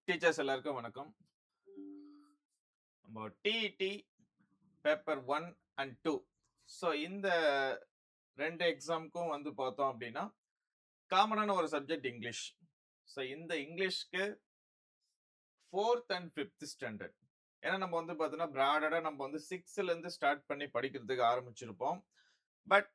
Teachers எல்லாருக்கும் வணக்கம். நம்ம டிஇடி பேப்பர் 1 அண்ட் 2 ஸோ இந்த 2 எக்ஸாமுக்கும் வந்து பார்த்தோம் அப்படின்னா காமனான ஒரு சப்ஜெக்ட் இங்கிலீஷ். ஸோ இந்த இங்கிலீஷ்க்கு 4th அண்ட் 5th ஸ்டாண்டர்ட். ஏன்னா நம்ம வந்து பார்த்தோன்னா ப்ராடடாக நம்ம வந்து 6லேருந்து ஸ்டார்ட் பண்ணி படிக்கிறதுக்கு ஆரம்பிச்சிருப்போம். பட்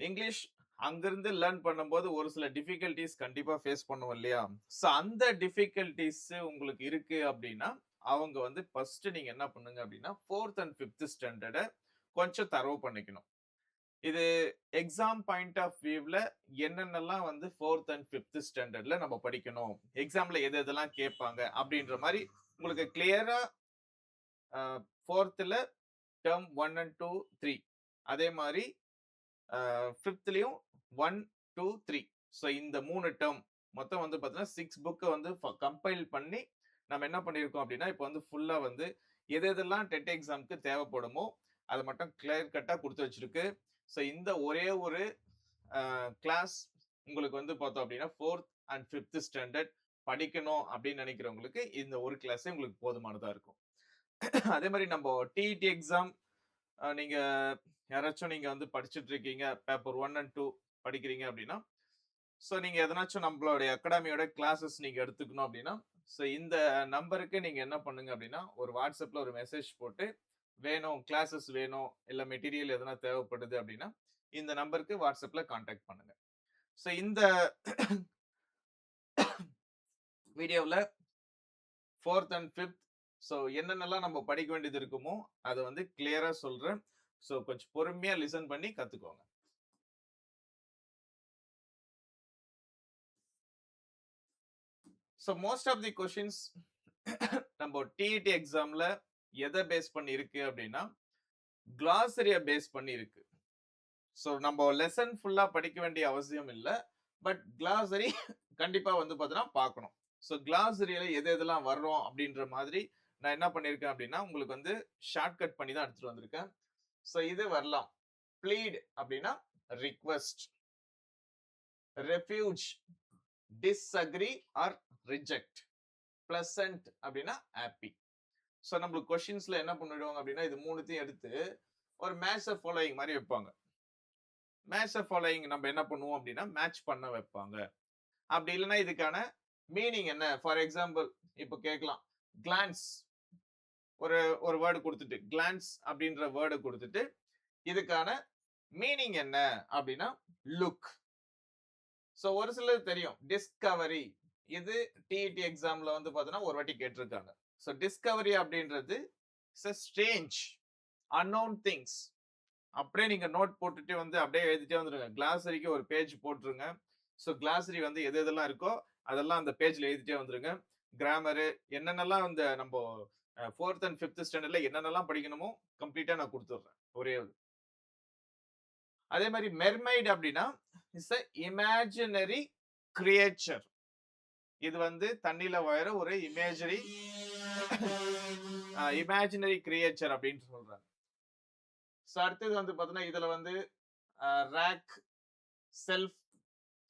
இங்கிலீஷ் அங்கிருந்து லேர்ன் பண்ணும்போது ஒரு சில டிஃபிகல்டிஸ் கண்டிப்பாக ஃபேஸ் பண்ணுவோம் இல்லையா? ஸோ அந்த டிஃபிகல்டிஸ் உங்களுக்கு இருக்கு அப்படின்னா அவங்க வந்து ஃபர்ஸ்ட் நீங்க என்ன பண்ணுங்க அப்படின்னா 4th அண்ட் 5th ஸ்டாண்டர்டை கொஞ்சம் தரவு பண்ணிக்கணும். இது எக்ஸாம் பாயிண்ட் ஆஃப் வியூவில் என்னென்னலாம் வந்து 4th அண்ட் 5th ஸ்டாண்டர்ட்ல நம்ம படிக்கணும், எக்ஸாம்ல எது எதெல்லாம் கேட்பாங்க அப்படின்ற மாதிரி உங்களுக்கு கிளியரா 4th டேர்ம் 1 அண்ட் 2 3 அதே மாதிரி 5த்லயும் 1 2 3 ஸோ இந்த 3 டேர்ம் மொத்தம் வந்து பார்த்தீங்கன்னா 6 புக்கை வந்து கம்பைல் பண்ணி நம்ம என்ன பண்ணியிருக்கோம் அப்படின்னா இப்போ வந்து ஃபுல்லா வந்து எது எதெல்லாம் டெட் எக்ஸாமுக்கு தேவைப்படுமோ அதை மட்டும் கிளியர் கட்டாக கொடுத்து வச்சிருக்கு. ஸோ இந்த ஒரே ஒரு கிளாஸ் உங்களுக்கு வந்து பார்த்தோம் அப்படின்னா 4th அண்ட் 5th ஸ்டாண்டர்ட் படிக்கணும் அப்படின்னு நினைக்கிறவங்களுக்கு இந்த ஒரு கிளாஸே உங்களுக்கு போதுமானதா இருக்கும். அதே மாதிரி நம்ம டிஇடி எக்ஸாம் நீங்க யாராச்சும் நீங்க வந்து படிச்சுட்டு இருக்கீங்க, பேப்பர் 1 அண்ட் 2 படிக்கிறீங்க அப்படின்னா, ஸோ நீங்க எதனாச்சும் நம்மளுடைய அகாடமியோட கிளாஸஸ் நீங்க எடுத்துக்கணும் அப்படின்னா, ஸோ இந்த நம்பருக்கு நீங்க என்ன பண்ணுங்க அப்படின்னா, ஒரு வாட்ஸ்அப்ல ஒரு மெசேஜ் போட்டு வேணும், கிளாஸஸ் வேணும், இல்ல மெட்டீரியல் எதனா தேவைப்படுது அப்படின்னா, இந்த நம்பருக்கு வாட்ஸ்அப்ல கான்டாக்ட் பண்ணுங்க. ஸோ இந்த வீடியோவில் 4th அண்ட் 5th ஸோ என்னென்னலாம் நம்ம படிக்க வேண்டியது இருக்குமோ அதை வந்து கிளியரா சொல்றேன். ஸோ கொஞ்சம் பொறுமையா லிசன் பண்ணி கத்துக்கோங்க. So most of the questions நம்ம டிஇடி எக்ஸாம்ல எதை பேஸ் பண்ணி இருக்கு அப்படின்னா கிளாசரிய பேஸ் பண்ணி இருக்கு. ஸோ நம்ம லெசன் ஃபுல்லா படிக்க வேண்டிய அவசியம் இல்லை, பட் கிளாசரி கண்டிப்பா வந்து பார்த்தீங்கன்னா பார்க்கணும். ஸோ கிளாசரியில எது எதெல்லாம் வர்றோம் அப்படின்ற மாதிரி நான் என்ன பண்ணியிருக்கேன் அப்படின்னா உங்களுக்கு வந்து ஷார்ட்கட் பண்ணி தான் எடுத்துட்டு வந்திருக்கேன். ஸோ இது வரலாம். ப்ளீட் அப்படின்னா request, refuge, disagree R reject, pleasant அப்படின்னா ஹாப்பி. ஸோ நம்மளுக்கு கொஸ்டின்ஸ்ல என்ன பண்ணிடுவாங்க அப்படின்னா இது மூணுத்தையும் எடுத்து ஒரு மேட்ச் ஃபாலோயிங் மாதிரி வைப்பாங்க. மேட்ச் ஃபாலோயிங் நம்ம என்ன பண்ணுவோம் அப்படின்னா மேட்ச் பண்ண வைப்பாங்க. அப்படி இல்லைன்னா இதுக்கான மீனிங் என்ன, ஃபார் எக்ஸாம்பிள் இப்போ கேட்கலாம் கிளான்ஸ் ஒரு ஒரு வேர்டு கொடுத்துட்டு கிளான்ஸ் அப்படின்ற வேர்டு கொடுத்துட்டு இதுக்கான மீனிங் என்ன அப்படின்னா லுக். ஸோ ஒரு சிலர் தெரியும் டிஸ்கவரி, இது டிஇடி எக்ஸாம்ல வந்து பார்த்தீங்கன்னா ஒரு வாட்டி கேட்டிருக்காங்க. ஸோ டிஸ்கவரி அப்படின்றது ஸ்ட்ரேஞ்ச் அன்னோன் திங்ஸ். அப்படியே நீங்க நோட் போட்டுட்டு வந்து அப்படியே எழுதிட்டே வந்துருங்க. கிளாசரிக்கு ஒரு பேஜ் போட்டுருங்க. ஸோ கிளாசரி வந்து எது எதெல்லாம் இருக்கோ அதெல்லாம் அந்த பேஜ்ல எழுதிட்டே வந்துருங்க. கிராமரு என்னென்னலாம் இந்த நம்ம 4th அண்ட் 5th ஸ்டாண்டர்ட்ல என்னென்னலாம் படிக்கணுமோ கம்ப்ளீட்டா நான் கொடுத்துட்றேன் ஒரே. அதே மாதிரி மெர்மைட் அப்படின்னா இஸ் அ இமேஜினரி கிரியேச்சர். இது வந்து தண்ணியில வாழற ஒரு இமேஜினரி கிரியேச்சர் அப்படின்னு சொல்றாங்க. ஸோ அடுத்தது வந்து பார்த்தீங்கன்னா இதுல வந்து ரேக், செல்ஃப்,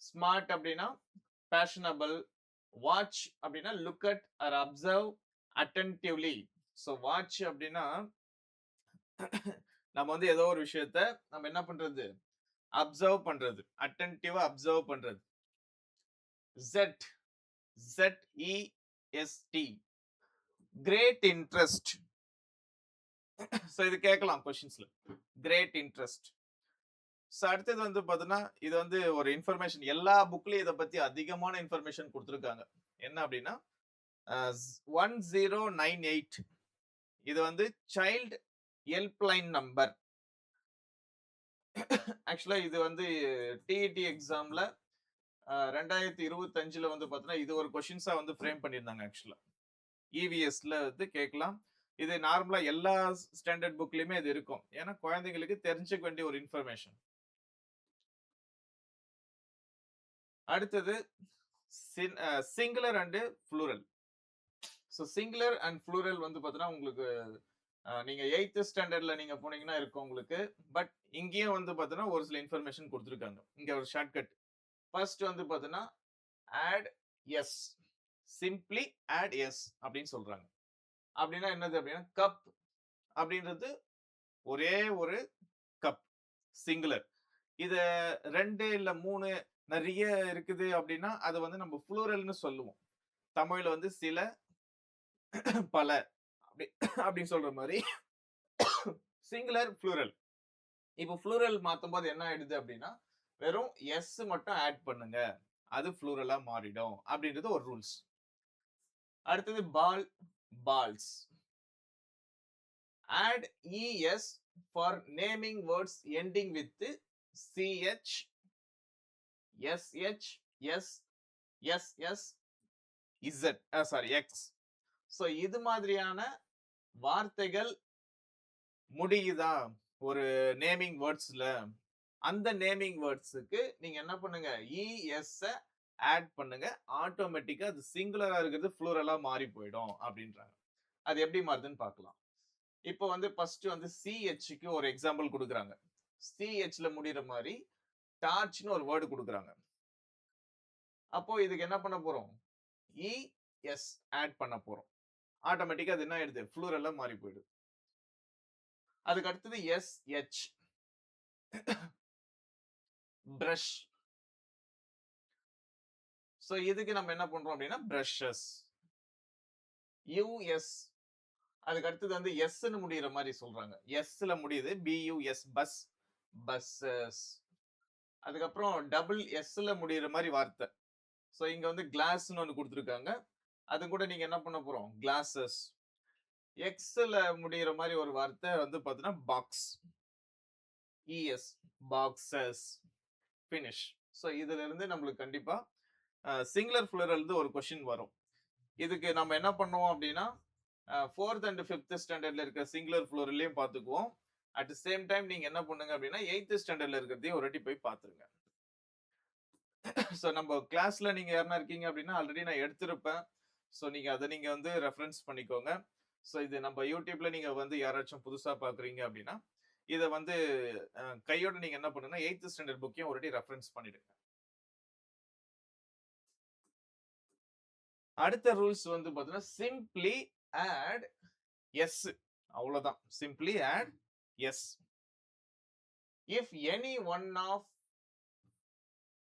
ஸ்மார்ட் அப்படின்னா பேஷனபிள், வாட்ச் அப்படின்னா look at or observe attentively. So watch அப்படின்னா நம்ம வந்து ஏதோ ஒரு விஷயத்த நம்ம என்ன பண்றது அப்சர்வ் பண்றது, அட்டென்டிவா அப்சர்வ் பண்றது. Z ZEST great interest. So இது கேட்கலாம் கொஸ்டின்ஸ்ல, கிரேட் இன்ட்ரெஸ்ட். ஸோ அடுத்தது வந்து பார்த்தீங்கன்னா இது வந்து ஒரு இன்ஃபர்மேஷன், எல்லா புக்லயும் இதை பத்தி அதிகமான இன்ஃபர்மேஷன் கொடுத்துருக்காங்க. என்ன அப்படின்னா 1098 இது வந்து சைல்டு ஹெல்ப்லைன் நம்பர். ஆக்சுவலா இது வந்து டிஇடி எக்ஸாம்ல 2025ல வந்து பார்த்தீங்கன்னா இது ஒரு கொஸ்டின்ஸா வந்து ஃப்ரேம் பண்ணியிருந்தாங்க. ஆக்சுவலா இவிஎஸ்ல வந்து கேட்கலாம். இது நார்மலா எல்லா ஸ்டாண்டர்ட் புக்லயுமே இது இருக்கும். ஏன்னா குழந்தைங்களுக்கு தெரிஞ்சுக்க வேண்டிய ஒரு இன்ஃபர்மேஷன். அடுத்தது singular and plural. So singular and plural வந்து பார்த்தீங்கன்னா உங்களுக்கு நீங்க 8th ஸ்டாண்டர்ட்ல நீங்க போனீங்கன்னா இருக்கும் உங்களுக்கு. பட் இங்கேயும் வந்து பார்த்தீங்கன்னா ஒரு சில இன்ஃபர்மேஷன் கொடுத்துருக்காங்க. இங்க ஒரு ஷார்ட்கட். ஃபர்ஸ்ட் வந்து பார்த்தீங்கன்னா add S. Simply add S அப்படின்னு சொல்றாங்க. அப்படின்னா என்னது அப்படின்னா கப் அப்படின்றது ஒரே ஒரு கப் சிங்குலர். இத 2 இல்ல 3 நிறைய இருக்குது அப்படின்னா அது வந்து நம்ம புளூரல்னு சொல்லுவோம். தமிழ்ல வந்து சில, பல அப்படி அப்படின்னு சொல்ற மாதிரி சிங்குலர், புளூரல். இப்போ புளூரல் மாத்தும்போது என்ன ஆயிடுது அப்படின்னா வெறும் எஸ் மட்டும் ஆட் பண்ணுங்க, அது புளூரலா மாறிடும் அப்படின்றது ஒரு ரூல்ஸ். அடுத்தது ball, balls. Add es for naming words ending with ch, sh, s, ss, z, sorry x. So இது மாதிரியான வார்த்தைகள் முடியுதா ஒரு நேமிங் வேர்ட்ஸ்ல, அந்த நேமிங் வேர்ட்ஸ்க்கு நீங்க என்ன பண்ணுங்க, es ஆட் பண்ணுங்க, ஆட்டோமேட்டிக்கா அது சிங்குலரா இருக்கிறது புளூரலா மாறி போயிடும் அப்படின்றாங்க. அது எப்படி மாறுதுன்னு பார்க்கலாம். இப்போ வந்து ஃபர்ஸ்ட் வந்து ch-க்கு ஒரு எக்ஸாம்பிள் கொடுக்குறாங்க. ch-ல முடியற மாதிரி டார்ச்னு ஒரு வேர்டு கொடுக்குறாங்க. அப்போ இதுக்கு என்ன பண்ண போறோம், es ஆட் பண்ண போறோம். ஆட்டோமேட்டிக்கா அது என்ன ஆயிடுது, புளூரலா மாறி போயிடுது. அதுக்கு அடுத்தது sh, பிரஷ். சோ இதுக்கு நம்ம என்ன பண்றோம் அப்படின்னா பிரஷஸ். us, அதுக்கு அடுத்தது வந்து எஸ்ன்னு முடியற மாதிரி சொல்றாங்க. எஸ்ல முடியுது, bus, பஸ், பஸ்ஸஸ். அதுக்கப்புறம் டபுள் எஸ்ல முடியற மாதிரி வார்த்தை. சோ இங்க வந்து கிளாஸ்னு ஒன்னு கொடுத்திருக்காங்க. அது கூட நீங்க என்ன பண்ண போறோம், கிளாஸஸ். எக்ஸ்ல முடியற மாதிரி ஒரு வார்த்தை வந்து பாத்தீங்கன்னா box, es, boxes. finish. So இதுல இருந்து நம்மளுக்கு கண்டிப்பா சிங்குலர் புளூரல் ஒரு क्वेश्चन வரும். இதுக்கு நம்ம என்ன பண்ணுவோம் அப்படின்னா 4th and 5th ஸ்டாண்டர்ட்ல இருக்க சிங்குலர் புளூரலையும் பார்த்துக்குவோம். அட் தி சேம் டைம் நீங்க என்ன பண்ணுங்க அப்படின்னா 8th ஸ்டாண்டர்ட்ல இருக்கிறதையும் ஒரு வாட்டி போய் பார்த்துருங்க. சோ நம்ம கிளாஸ்ல நீங்க யாரா இருக்கீங்க அப்படின்னா ஆல்ரெடி நான் எடுத்திருப்பேன். சோ நீங்க அதை நீங்க வந்து ரெஃபரன்ஸ் பண்ணிக்கோங்க. சோ இது நம்ம யூடியூப்ல நீங்க வந்து யாராச்சும் புதுசா பாக்குறீங்க அப்படின்னா இதை வந்து கையோட நீங்க என்ன பண்ணுங்க, 8th ஸ்டாண்டர்ட் புக்கையும் ஒரு வாட்டி ரெஃபரன்ஸ் பண்ணிடுங்க. அடுத்த ரூல்ஸ் வந்து பாத்தீங்கன்னா சிம்பிளி ஆட் எஸ், அவ்வளவுதான். Simply add S. If any one of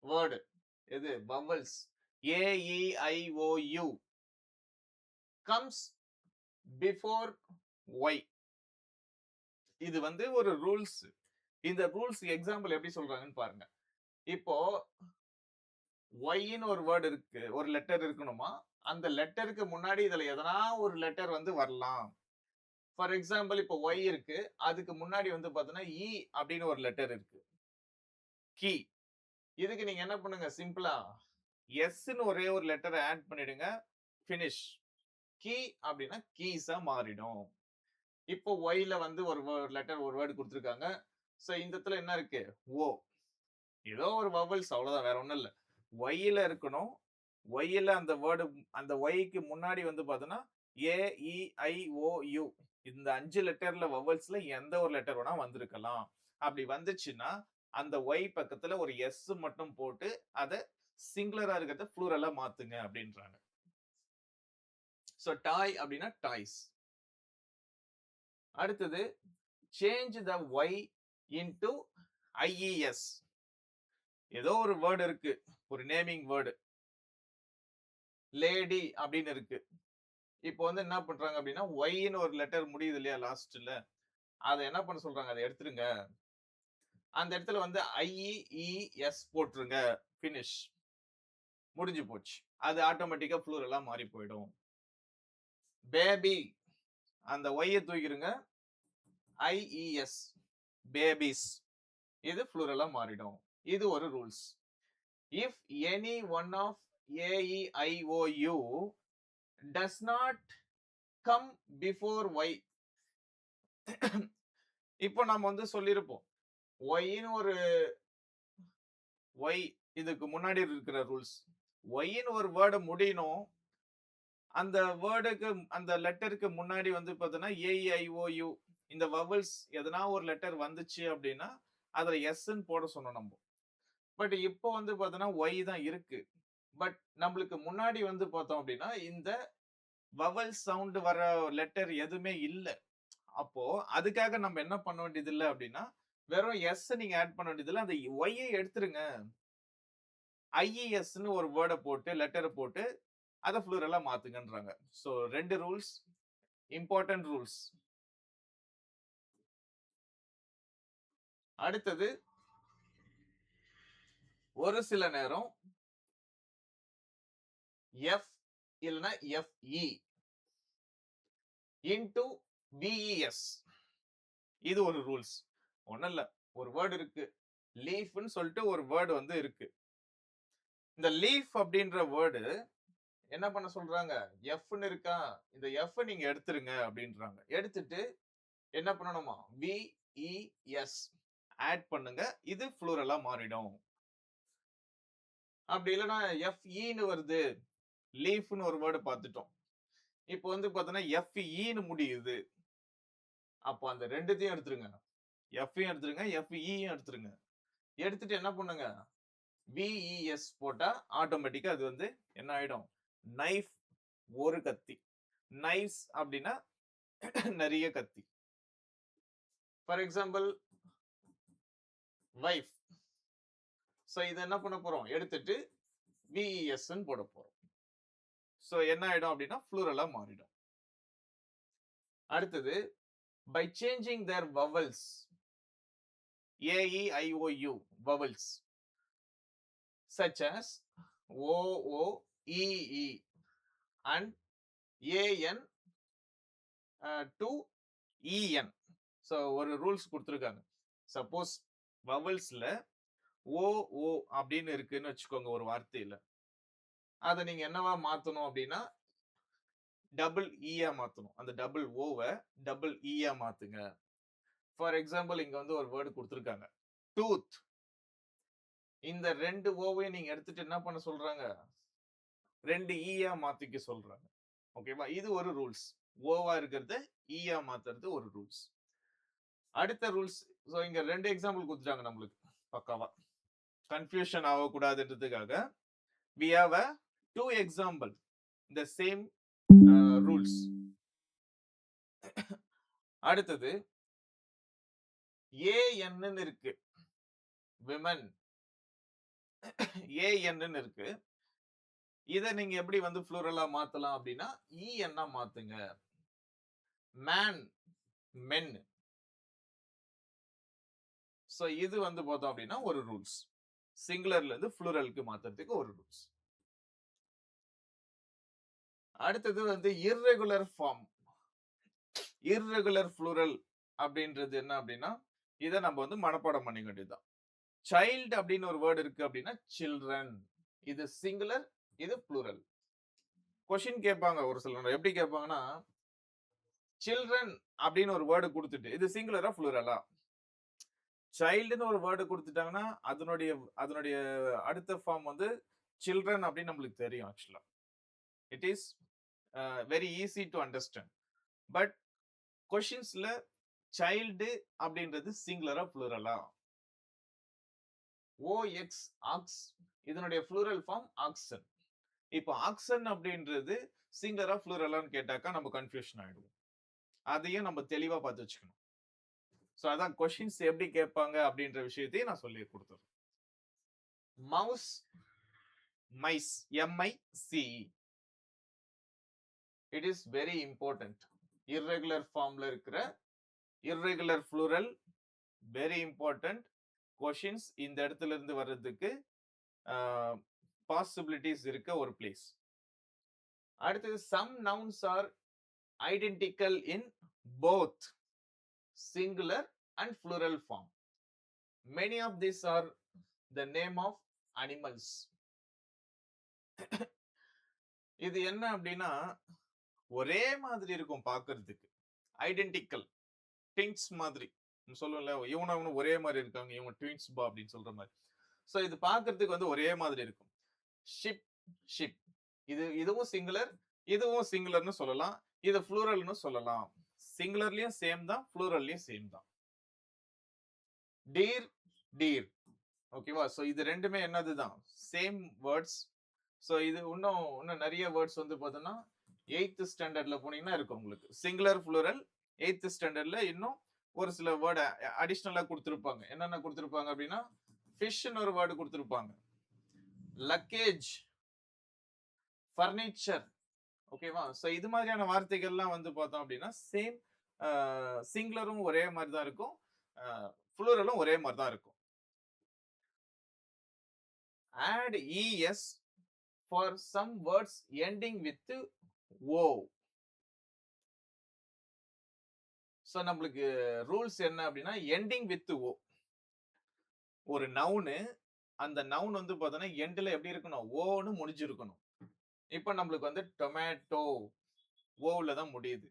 word, இது vowels a e i o u comes before y, இது வந்து ஒரு ரூல்ஸ். இந்த ரூல்ஸ் எக்ஸாம்பிள் எப்படி சொல்றாங்கன்னு பாருங்க. இப்போ ஒய்ன்னு ஒரு வேர்டு இருக்கு, ஒரு லெட்டர் இருக்கணுமா, அந்த லெட்டருக்கு முன்னாடி இதுல எதனா ஒரு லெட்டர் வந்து வரலாம். ஃபார் எக்ஸாம்பிள் இப்போ ஒய் இருக்கு, அதுக்கு முன்னாடி வந்து பாத்தீங்கன்னா இ அப்படின்னு ஒரு லெட்டர் இருக்கு, கீ. இதுக்கு நீங்க என்ன பண்ணுங்க, சிம்பிளா எஸ்ன்னு ஒரே ஒரு லெட்டரை ஆட் பண்ணிடுங்க, பினிஷ். கீ அப்படின்னா கீஸா மாறிடும். இப்போ ஒய்ல வந்து ஒரு லெட்டர், ஒரு வேர்டு கொடுத்துருக்காங்க. சோ இந்த இடத்துல என்ன இருக்கு, ஓ. ஏதோ ஒரு வவல்ஸ், அவ்வளவுதான், வேற ஒண்ணும் இல்ல. ஒய்ல இருக்கணும். ஒய்ல அந்த வேர்டு, அந்த ஒய்க்கு முன்னாடி வந்து பாத்தீங்கன்னா ஏ இ ஐ ஓ யூ, இந்த 5 லெட்டர்ல வவல்ஸ்ல எந்த ஒரு லெட்டர் வேணா வந்திருக்கலாம். அப்படி வந்துச்சுன்னா அந்த ஒய் பக்கத்துல ஒரு எஸ் மட்டும் போட்டு அதை சிங்குலரா இருக்கிறத புளூரலா மாத்துங்க அப்படின்றாங்க. சோ டாய் அப்படின்னா டாய்ஸ். அடுத்தது change the Y into ies. ஏதோ ஒரு வேர்டு இருக்கு, ஒரு நேமிங் வேர்டு, லேடி அப்படின்னு இருக்கு. இப்போ வந்து என்ன பண்றாங்க அப்படின்னா ஒய்ன்னு ஒரு லெட்டர் முடியுது இல்லையா லாஸ்ட்ல, அதை என்ன பண்ண சொல்றாங்க, அதை எடுத்துருங்க. அந்த இடத்துல வந்து ies போட்டுருங்க, பினிஷ், முடிஞ்சு போச்சு. அது ஆட்டோமேட்டிக்கா புளூரலா மாறி போயிடும். பேபி, அந்த ஒய்யை தூக்கிடுங்க, ies, பேபிஸ், இது புளூரலா மாறிடும். இது ஒரு rules. If any one of AEIOU does not come before y. இப்போ நம்ம வந்து சொல்லிருப்போம் ஒய்ன்னு ஒரு ஒய், இதுக்கு முன்னாடி இருக்கிற ரூல்ஸ். ஒய்ன்னு ஒரு வேர்டு முடியணும், அந்த வேர்டுக்கு, அந்த லெட்டருக்கு முன்னாடி வந்து பாத்தீங்கன்னா AEIOU இந்த வவல்ஸ் எதனா ஒரு லெட்டர் வந்துச்சு அப்படின்னா அதுல எஸ்ன்னு போட சொன்னோம் நம்ம. பட் இப்போ வந்து பாத்தீங்கன்னா ஒய் தான் இருக்கு, பட் நம்மளுக்கு முன்னாடி வந்து பார்த்தோம் அப்படின்னா இந்த வவல் சவுண்ட் வர லெட்டர் எதுவுமே இல்ல. அப்போ அதுக்காக நம்ம என்ன பண்ண வேண்டியது இல்ல அப்படின்னா வெறும் எஸ் நீங்க ஆட் பண்ண வேண்டியது இல்ல. அந்த ஒய்யை எடுத்துருங்க. ஐஇஎஸ்ன்னு ஒரு வேர்டை போட்டு லெட்டரை போட்டு அதை ஃப்ளூரலா மாத்துங்கன்றாங்க. So 2 rules, important rules. அடுத்தது ஒரு சில நேரம் எஃப் இல்லைன்னா எஃப்இ இன்டு விஇஎஸ், இது ஒரு ரூல்ஸ். ஒண்ணும் இல்ல, ஒரு வேர்டு இருக்கு, லீஃப்னு சொல்லிட்டு ஒரு வேர்டு வந்து இருக்கு. இந்த லீஃப் அப்படின்ற வேர்டு என்ன பண்ண சொல்றாங்க, எஃப்னு இருக்கா, இந்த எஃப் நீங்க எடுத்துருங்க அப்படின்றாங்க. எடுத்துட்டு என்ன பண்ணணுமா, விஇஎஸ் ஆட் பண்ணுங்க, இது ஃப்ளூரலா மாறிடும். அப்படி இல்லைன்னா எஃப்இன்னு வருது, லீஃப்னு ஒரு வேர்டு பார்த்துட்டோம். இப்போ வந்து பார்த்தோன்னா எஃப்இன்னு முடியுது, அப்போ அந்த ரெண்டுத்தையும் எடுத்துருங்க. எஃப்ஐயும் எடுத்துருங்க, எஃப்இயும் எடுத்துருங்க. எடுத்துட்டு என்ன பண்ணுங்க, விஇஎஸ் போட்டா ஆட்டோமேட்டிக்கா அது வந்து என்ன ஆயிடும், நைஃப் ஒரு கத்தி. நைஃப்ஸ் அப்படின்னா நிறைய கத்தி. For example wife. சோ இது என்ன பண்ண போறோம், எடுத்துட்டு விஇஎஸ் போட போறோம். சோ என்ன ஆயிடும் அப்படின்னா ஃப்ளூரலா மாறிடும். அடுத்தது by changing their vowels, AEIOU vowels such as OOEE and AN to EN. so ஒரு ரூல்ஸ் கொடுத்திருக்காங்க. சப்போஸ் வவல்ஸ்ல ஓ அப்படின்னு இருக்குன்னு வச்சுக்கோங்க ஒரு வார்த்தையில, அதை நீங்க என்னவா மாத்தணும் அப்படின்னா டபுள் ஈயா மாத்தணும். அந்த டபுள் ஓவை டபுள் ஈயா மாத்துங்க. ஃபார் எக்ஸாம்பிள் இங்க வந்து ஒரு வேர்டு கொடுத்திருக்காங்க, டூத். இந்த 2 ஓவையும் நீங்க எடுத்துட்டு என்ன பண்ண சொல்றாங்க, 2 ஈயா மாத்திக்க சொல்றாங்க. ஓகேவா, இது ஒரு ரூல்ஸ். ஓவா இருக்கிறது ஈயா மாத்துறது ஒரு ரூல்ஸ். அடுத்த ரூல்ஸ், சோ இங்க 2 எக்ஸாம்பிள் கொடுத்துட்டாங்க நம்மளுக்கு பக்காவா, கன்ஃபியூஷன் ஆகக்கூடாதுன்றதுக்காக we have a 2 example the same rules. அடுத்தது ஏஎன் இருக்கு, விமன் ஏஎன் இருக்கு. இத நீங்க எப்படி வந்து ஃப்ளூரலா மாத்தலாம் அப்படின்னா இஎன்னா மாத்துங்க. மேன் மென். சோ இது வந்து பார்த்தோம் அப்படின்னா ஒரு ரூல்ஸ், சிங்குலர்ல இருந்து ஃப்ளூரலுக்கு மாத்துறதுக்கு ஒரு ரூல்ஸ். அடுத்தது வந்து இர்ரெகுலர் ஃபார்ம். இர்ரெகுலர் ஃப்ளூரல் அப்படின்றது என்ன அப்படின்னா இதை நம்ம வந்து மனப்பாடம் பண்ணிக்க வேண்டியதுதான். சைல்ட் அப்படின்னு ஒரு வேர்டு இருக்கு அப்படின்னா சில்ட்ரன், இது சிங்குலர், இது ப்ளூரல். கொஸ்டின் கேட்பாங்க ஒரு சிலர், எப்படி கேட்பாங்கன்னா சில்ட்ரன் அப்படின்னு ஒரு வேர்டு கொடுத்துட்டு இது சிங்குலரா ப்ளூரலா, சைல்டுன்னு ஒரு வேர்டு கொடுத்துட்டாங்கன்னா அதனுடைய அடுத்த ஃபார்ம் வந்து சில்ட்ரன் அப்படின்னு நம்மளுக்கு தெரியும். Actually it is very easy to understand. But கொஸ்டின்ஸ்ல சைல்டு அப்படின்றது சிங்குலரா ப்ளூரலா, ஓஎக்ஸ் ஆக்ஸ், இதனுடைய ப்ளூரல் ஃபார்ம் ஆக்சன். இப்போ ஆக்சன் அப்படின்றது சிங்குலரா ப்ளூரலான்னு கேட்டாக்கா நம்ம கன்ஃபியூஷன் ஆயிடுவோம். அதையும் நம்ம தெளிவா பார்த்து வச்சுக்கணும். சோ அதான் கொஸ்டின்ஸ் எப்படி கேட்பாங்க அப்படின்ற விஷயத்தையும் நான் சொல்லி கொடுத்துறேன். Mouse, mice, MICE. It is very important. Irregular ஃபார்ம்ல இருக்கிற irregular plural very important. Questions இந்த இடத்துல இருந்து வர்றதுக்கு பாசிபிலிட்டிஸ் இருக்க ஒரு பிளேஸ். அடுத்தது some nouns are identical in both singular and plural form. Many of these are the name of animals. இது என்ன அப்படின்னா ஒரே மாதிரி இருக்கும் பார்க்கிறதுக்கு, ஐடென்டிக்கல், ட்வின்ஸ் மாதிரி சொல்லுவோம்ல, இவனும் ஒரே மாதிரி இருக்காங்க, இவங்க ட்வின்ஸ் பா அப்படின்னு சொல்ற மாதிரி. சோ இது பார்க்கிறதுக்கு வந்து ஒரே மாதிரி இருக்கும். ஷிப், ஷிப், இதுவும் சிங்குலர், இதுவும் சிங்குலர்னு சொல்லலாம், இது ப்ளூரல்னு சொல்லலாம். சிங்குலர்லயும் சேம் தான், ப்ளூரல்லயும் சேம் தான். Deer, deer. ஓகேவா, சோ இது ரெண்டுமே என்னதுதான், சேம் வேர்ட்ஸ், ஸோ இது இன்னும் நிறைய வேர்ட்ஸ் வந்து பார்த்தோன்னா 8th ஸ்டாண்டர்ட்ல போனீங்கன்னா இருக்கும் உங்களுக்கு. சிங்குலர் ப்ளூரல் 8th ஸ்டாண்டர்ட்ல இன்னும் ஒரு சில வேர்டு அடிஷ்னலா கொடுத்துருப்பாங்க. என்னென்ன கொடுத்துருப்பாங்க அப்படின்னா, ஃபிஷ்னு ஒரு வேர்டு கொடுத்துருப்பாங்க, லக்கேஜ், ஃபர்னிச்சர். ஓகேவா? ஸோ இது மாதிரியான வார்த்தைகள்லாம் வந்து பார்த்தோம் அப்படின்னா சேம் சிங்குலரும் ஒரே மாதிரி தான் இருக்கும், ப்ளூரலும் ஒரே மாதிரி தான் இருக்கும். Add es for some words ending with o. So நம்மளுக்கு ரூல்ஸ் என்ன அப்படின்னா எண்டிங் வித் ஓ. ஒரு நவுனு, அந்த நவுன் வந்து பார்த்தோன்னா எண்டில் எப்படி இருக்கணும், ஓன்னு முடிஞ்சிருக்கணும். இப்போ நம்மளுக்கு வந்து டொமேட்டோ ஓவில் தான் முடியுது.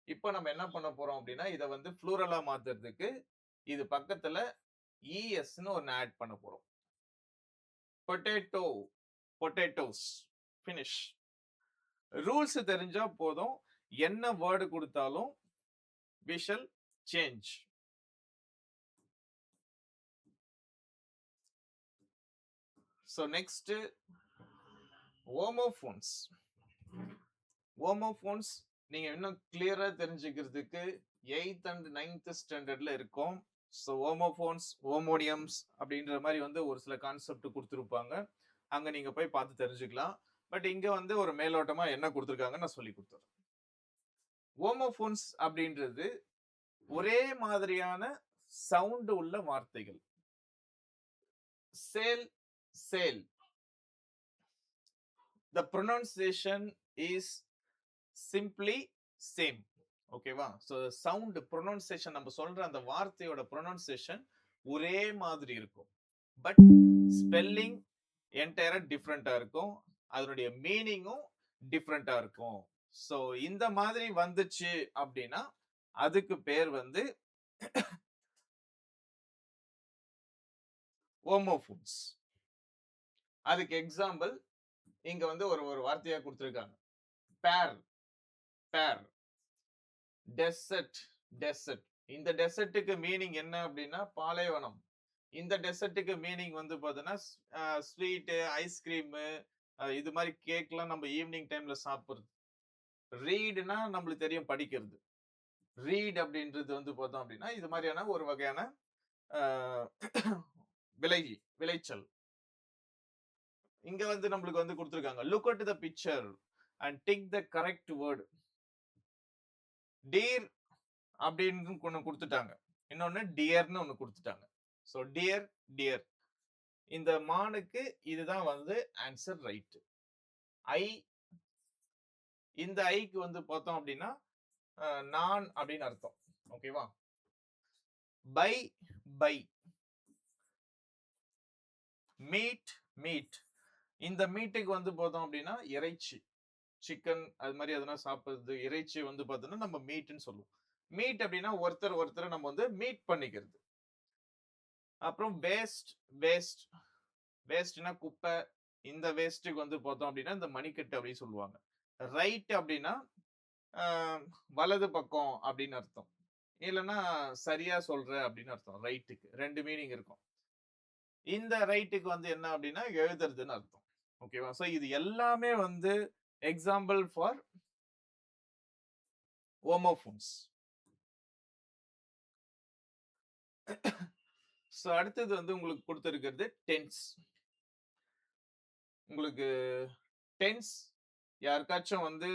இப்போ நம்ம என்ன பண்ண போறோம் அப்படின்னா இதை வந்து ப்ளூரலா மாத்துறதுக்கு இது பக்கத்துல இஎஸ்ன்னு ஒன்னு ஆட் பண்ண போறோம். Potato, potatoes, finish. ரூல்ஸ் தெரிஞ்சா போதும், என்ன வேர்டு கொடுத்தாலும் we shall change. So next, homophones. Homophones நீங்க இன்னும் கிளியரா தெரிஞ்சுக்கிறதுக்கு 8th and 9th ஸ்டாண்டர்ட்ல இருக்கும். ஸோ ஹோமோஃபோன்ஸ், ஹோமோடியம்ஸ் அப்படின்ற மாதிரி வந்து ஒரு சில கான்செப்ட் கொடுத்துருப்பாங்க. அங்க நீங்க போய் பார்த்து தெரிஞ்சுக்கலாம். பட் இங்க வந்து ஒரு மேலோட்டமா என்ன கொடுத்துருக்காங்க நான் சொல்லி கொடுத்துறேன். ஹோமோஃபோன்ஸ் அப்படின்றது ஒரே மாதிரியான சவுண்ட் உள்ள வார்த்தைகள். Sale, sale. The pronunciation is simply same. ஓகேவா? ஸோ சவுண்ட் ப்ரொனன்சியேஷன் நம்ம சொல்ற அந்த வார்த்தையோட ப்ரொனன்சியேஷன் ஒரே மாதிரி இருக்கும். பட் ஸ்பெல்லிங் என்டையரா டிஃப்ரெண்டா இருக்கும். அதனுடைய மீனிங்கும் டிஃப்ரெண்டா இருக்கும். ஸோ இந்த மாதிரி வந்துச்சு அப்படின்னா அதுக்கு பேர் வந்து ஹோமோஃபோன்ஸ். அதுக்கு எக்ஸாம்பிள் இங்க வந்து ஒரு வார்த்தையா கொடுத்திருக்காங்க. Pair, pear. Dessert, desert. இந்த டெசர்ட்டுக்கு மீனிங் என்ன அப்படின்னா பாலைவனம். இந்த டெசர்ட்டுக்கு மீனிங் வந்து பார்த்தோன்னா ஸ்வீட்டு, ஐஸ்கிரீமு, இது மாதிரி கேக்லாம் நம்ம ஈவினிங் டைம்ல சாப்பிடுறது. ரீடுனா நம்மளுக்கு தெரியும் படிக்கிறது. ரீட் அப்படின்றது வந்து பார்த்தோம் அப்படின்னா இது மாதிரியான ஒரு வகையான விளைச்சல். இங்க வந்து நம்மளுக்கு வந்து கொடுத்துருக்காங்க. Look at the picture and tick the correct word. Deer அப்படின்னு ஒண்ணு கொடுத்துட்டாங்க, இன்னொன்னு டியர்னு ஒண்ணு கொடுத்துட்டாங்க. So dear, deer. இந்த மானுக்கு இதுதான் வந்து ஆன்சர் ரைட். ஐ, இந்த ஐக்கு வந்து பார்த்தோம் அப்படின்னா நான் அப்படின்னு அர்த்தம். ஓகேவா? Bye, buy. Meat, meet. இந்த மீட்டுக்கு வந்து பார்த்தோம் அப்படின்னா இறைச்சி, சிக்கன் அது மாதிரி எதனா சாப்பிடுறது, இறைச்சி வந்து பார்த்தோம்னா நம்ம மீட்னு சொல்லுவோம். மீட் அப்படின்னா ஒருத்தர் நம்ம வந்து மீட் பண்ணிக்கிறது. அப்புறம் வேஸ்ட், வேஸ்ட். வேஸ்ட்னா குப்பை. இந்த வேஸ்ட்டுக்கு வந்து பார்த்தோம் அப்படின்னா இந்த மணிக்கட்டு அப்படின்னு சொல்லுவாங்க. ரைட் அப்படின்னா வலது பக்கம் அப்படின்னு அர்த்தம். இல்லைன்னா சரியா சொல்ற அப்படின்னு அர்த்தம். ரைட்டுக்கு 2 மீனிங் இருக்கும். இந்த ரைட்டுக்கு வந்து என்ன அப்படின்னா எழுதுறதுன்னு அர்த்தம். ஓகேவா? ஸோ இது எல்லாமே வந்து எக்ஸாம்பிள் ஃபார் ஹோமோஃபோன்ஸ். ஸோ அடுத்தது வந்து உங்களுக்கு கொடுத்துருக்கிறது டென்ஸ். உங்களுக்கு டென்ஸ் யாருக்காச்சும் வந்து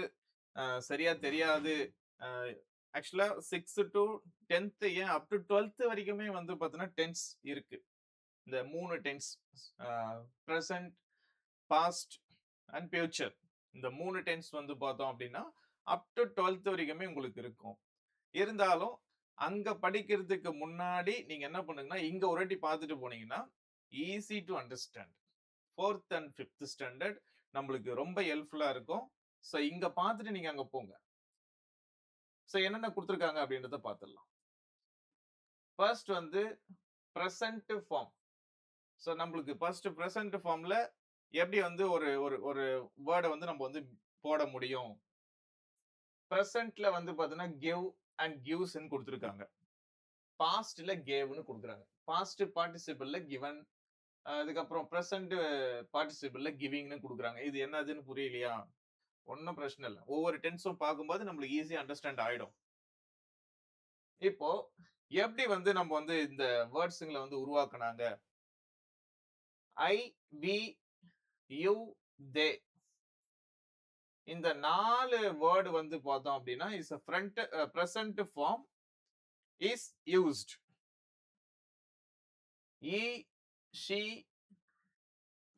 சரியா தெரியாது, ஆக்சுவலா 6th to 10th ஏன் அப் டு 12th வரைக்குமே வந்து பார்த்தீங்கன்னா டென்ஸ் இருக்கு. இந்த 3 tense, present, past and future. இந்த 3 டென்ஸ் வந்து பார்த்தோம் அப்படின்னா அப் டு 12th வரைக்குமே உங்களுக்கு இருக்கும். இருந்தாலும் அங்க படிக்கிறதுக்கு முன்னாடி நீங்க என்ன பண்ணுங்கன்னா இங்க ஒரு வாட்டி பார்த்துட்டு போனீங்கன்னா easy to understand. 4th and 5th standard நம்மளுக்கு ரொம்ப ஹெல்ப்ஃபுல்லா இருக்கும். ஸோ இங்க பார்த்துட்டு நீங்க அங்க போங்க. ஸோ என்னென்ன கொடுத்துருக்காங்க அப்படின்றத பார்த்துடலாம். ஃபர்ஸ்ட் வந்து ப்ரெசன்ட் ஃபார்ம். ஸோ நம்மளுக்கு ஃபர்ஸ்ட் ப்ரெசன்ட் ஃபார்ம்ல எப்படி வந்து ஒரு ஒரு வேர்டை வந்து நம்ம வந்து போட முடியும். ப்ரெசன்ட்ல வந்து பார்த்தீங்கன்னா கிவ் அண்ட் கிவ்ஸ்ன்னு கொடுத்துருக்காங்க. பாஸ்ட்ல கேவ்னு கொடுக்குறாங்க. பாஸ்ட் பார்ட்டிசிபிள்ல கிவன், அதுக்கப்புறம் பிரசன்ட் பார்ட்டிசிபிள்ல கிவிங்னு குடுக்குறாங்க. இது என்னதுன்னு புரியலையா? ஒண்ணும் பிரச்சனை இல்ல. ஒவ்வொரு டென்ஸும் பார்க்கும்போது நம்மளுக்கு ஈஸியா அண்டர்ஸ்டாண்ட் ஆயிடும். இப்போ எப்படி வந்து நம்ம வந்து இந்த வேர்ட்ஸ்ங்கள வந்து உருவாக்குனாங்க? ஐ, வி, யூ, தே இந்த 4 வேர்ட் வந்து பார்த்தோம் அப்படின்னா is a present form is used. he, she,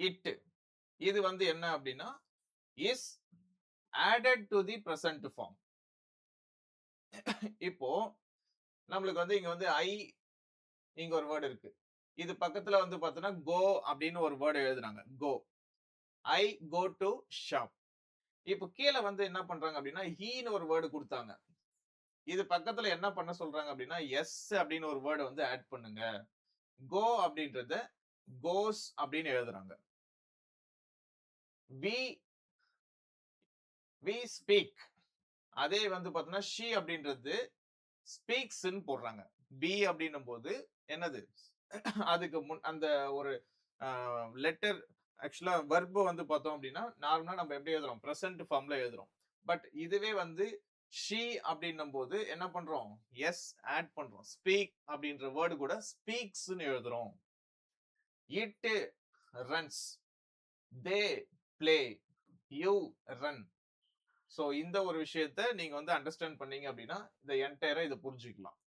it இது வந்து என்ன அப்படின்னா is added to the present form. இப்போ நம்மளுக்கு வந்து இங்க வந்து இங்க ஒரு வேர்ட் இருக்கு. இது பக்கத்துல வந்து பார்த்தோம்னா கோ அப்படின்னு ஒரு வேர்ட் எழுதுனாங்க. Go. I go to shop. இப்போ கீழ வந்து என்ன பண்றாங்க அப்படின்னா ஹீன்னு ஒரு வேர்ட் குடுத்தாங்க. இது பக்கத்துல என்ன பண்ண சொல்றாங்க அப்படின்னா எஸ் அப்படின்னு ஒரு வேர்ட் வந்து ஆட் பண்ணுங்க. கோ அப்படின்றத கோஸ் அப்படின்னு எழுதுறாங்க. We we speak. அதே வந்து பார்த்தோம்னா ஷி அப்படின்றது ஸ்பீக்ஸ்ன்னு போடுறாங்க. பி அப்படின்னும் போது என்னது? அதுக்கு முன் அந்த ஒரு லெட்டர் ஆக்சுவலா வெர்ப் வந்து பார்த்தோம் அப்படின்னா நார்மலா நம்ம எப்படி எழுதுறோம்? பிரசன்ட் ஃபார்ம்ல எழுதுறோம். பட் இதுவே வந்து ஷி அப்படின்னும் போது என்ன பண்றோம்? எஸ் ஆட் பண்றோம். ஸ்பீக் அப்படின்ற வேர்டு கூட ஸ்பீக்ஸ்ன்னு எழுதுறோம். It runs. They play. You run. So இந்த ஒரு விஷயத்த நீங்க வந்து அண்டர்ஸ்டாண்ட் பண்ணீங்க அப்படின்னா இந்த என்டையரா இதை புரிஞ்சுக்கலாம்.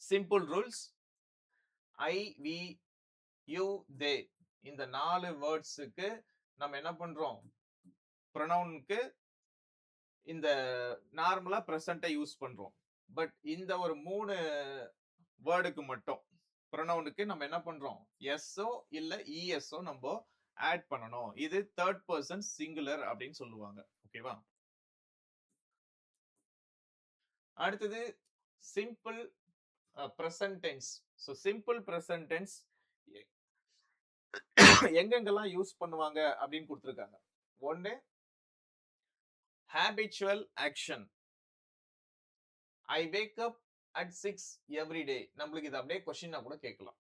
Simple rules. I, we, you, they இந்த 4 வேர்ட்ஸுக்கு நம்ம என்ன பண்றோம்? ப்ரொனவுனுக்கு இந்த நார்மலா பிரசன்ட்டை யூஸ் பண்றோம். பட் இந்த ஒரு 3 வேர்டுக்கு மட்டும் ப்ரொனவுனுக்கு நம்ம என்ன பண்றோம்? எஸ்ஓ இல்ல இஎஸ்ஓ நம்ம ஆட் பண்ணணும். இது தேர்ட் பர்சன் சிங்குலர் அப்படின்னு சொல்லுவாங்க. ஓகேவா? அடுத்தது simple present tense. So simple present tense எங்கெங்கெல்லாம் யூஸ் பண்ணுவாங்க அப்படின்னு கொடுத்திருக்காங்க. ஒன்னு habitual action. I wake up at 6 every day. நம்மளுக்கு இது அப்படியே கொஸ்டினா கூட கேட்கலாம்.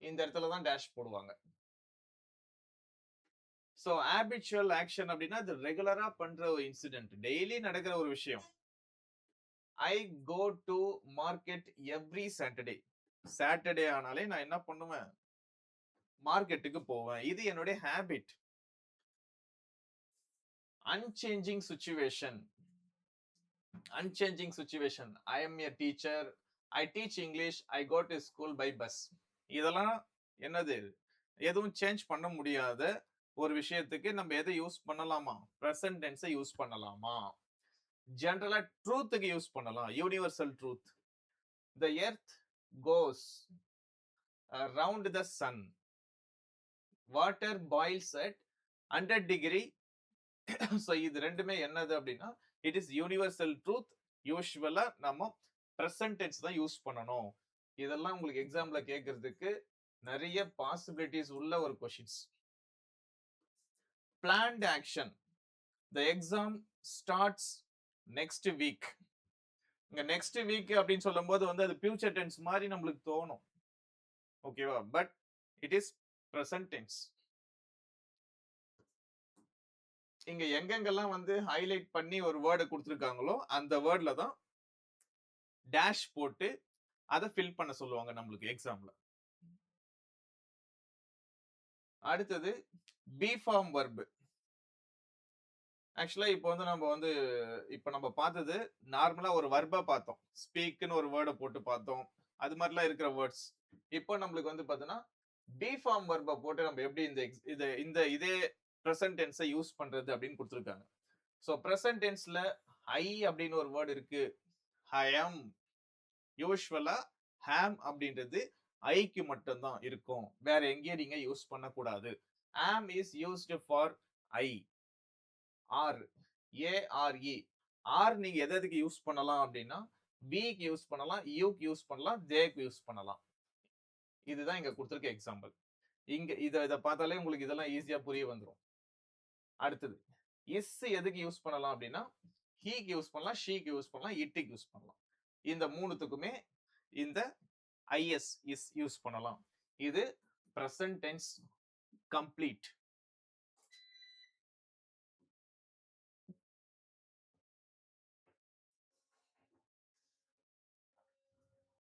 இந்த இடத்துல தான் டேஷ் போடுவாங்க. சோ habitual action அப்படின்னா அது ரெகுலரா பண்ற ஒரு இன்சிடென்ட், டெய்லி நடக்கிற ஒரு விஷயம். I go to market every Saturday. Saturday ஆனாலே நான் என்ன பண்ணுவேன்? மார்க்கெட்டுக்கு போவேன். இது என்னுடைய habit. unchanging situation. Unchanging situation. I am a teacher. I teach English. I go to school by bus. இதெல்லாம் என்னது? எதுவும் சேஞ்ச் பண்ண முடியாத ஒரு விஷயத்துக்கு நம்ம எதை யூஸ் பண்ணலாமா? பிரசன்ட் டென்ஸை யூஸ் பண்ணலாமா? ஜெனரலா ட்ரூத்துக்கு யூஸ் பண்ணலாம். Universal truth. The earth goes around the sun. Water boils at 100 degree. So இது ரெண்டுமே என்னது அப்படின்னா இட் இஸ் யூனிவர்சல் ட்ரூத். யூசுவலா நம்ம பிரசன்ட் டென்ஸ் தான் யூஸ் பண்ணணும். இதெல்லாம் உங்களுக்கு எக்ஸாம்ல கேட்கறதுக்கு நிறைய பாசிபிலிட்டிஸ் உள்ள ஒரு questions. Plant action. The exam starts next week. இங்க நெக்ஸ்ட் வீக் அப்படின்னு சொல்லும் போது வந்து அது ஃபியூச்சர் டென்ஸ் மாதிரி நம்மளுக்கு தோணும். ஓகேவா? But it is present tense. இங்க எங்கெங்கெல்லாம் வந்து ஹைலைட் பண்ணி ஒரு வேர்டு கொடுத்திருக்காங்களோ அந்த வேர்ட்ல தான் டேஷ் போட்டு அதை ஃபில் பண்ண சொல்லுவாங்க நம்மளுக்கு எக்ஸாம்ல. அடுத்தது பி ஃபார்ம் வர்ப். ஆக்சுவலா இப்போ வந்து நம்ம பார்த்தது நார்மலா ஒரு வர்பா பார்த்தோம். ஸ்பீக்னு ஒரு வேர்டை போட்டு பார்த்தோம். அது மாதிரிலாம் இருக்கிற வேர்ட்ஸ். இப்போ நம்மளுக்கு வந்து பார்த்தோன்னா பி ஃபார்ம் வர்பை போட்டு நம்ம எப்படி இதே பிரசன்ட் டென்ஸை யூஸ் பண்றது அப்படின்னு கொடுத்துருக்காங்க. ஸோ பிரசன்ட் டென்ஸ்ல ஐ அப்படின்னு ஒரு வேர்டு இருக்கு. ஹயம். யூஸ்வலா ஹாம் அப்படின்றது ஐக்கு மட்டும்தான் இருக்கும். வேற எங்கேயும் நீங்க யூஸ் பண்ணக்கூடாது. Am is used for I. Are. A R E. Are நீங்க எதுக்கு யூஸ் பண்ணலாம் அப்படின்னா பிக்கு யூஸ் பண்ணலாம், யூக்கு யூஸ் பண்ணலாம், தேக்கு யூஸ் பண்ணலாம். இதுதான் இங்க கொடுத்திருக்க எக்ஸாம்பிள். இங்க இதை பார்த்தாலே உங்களுக்கு இதெல்லாம் ஈஸியா புரிய வந்துடும். அடுத்தது இஸ் எதுக்கு யூஸ் பண்ணலாம் அப்படின்னா ஹீக்கு யூஸ் பண்ணலாம், ஷீக்கு யூஸ் பண்ணலாம், இட்டுக்கு யூஸ் பண்ணலாம். இந்த மூணுத்துக்குமே இந்த is யூஸ் பண்ணலாம். இது present tense complete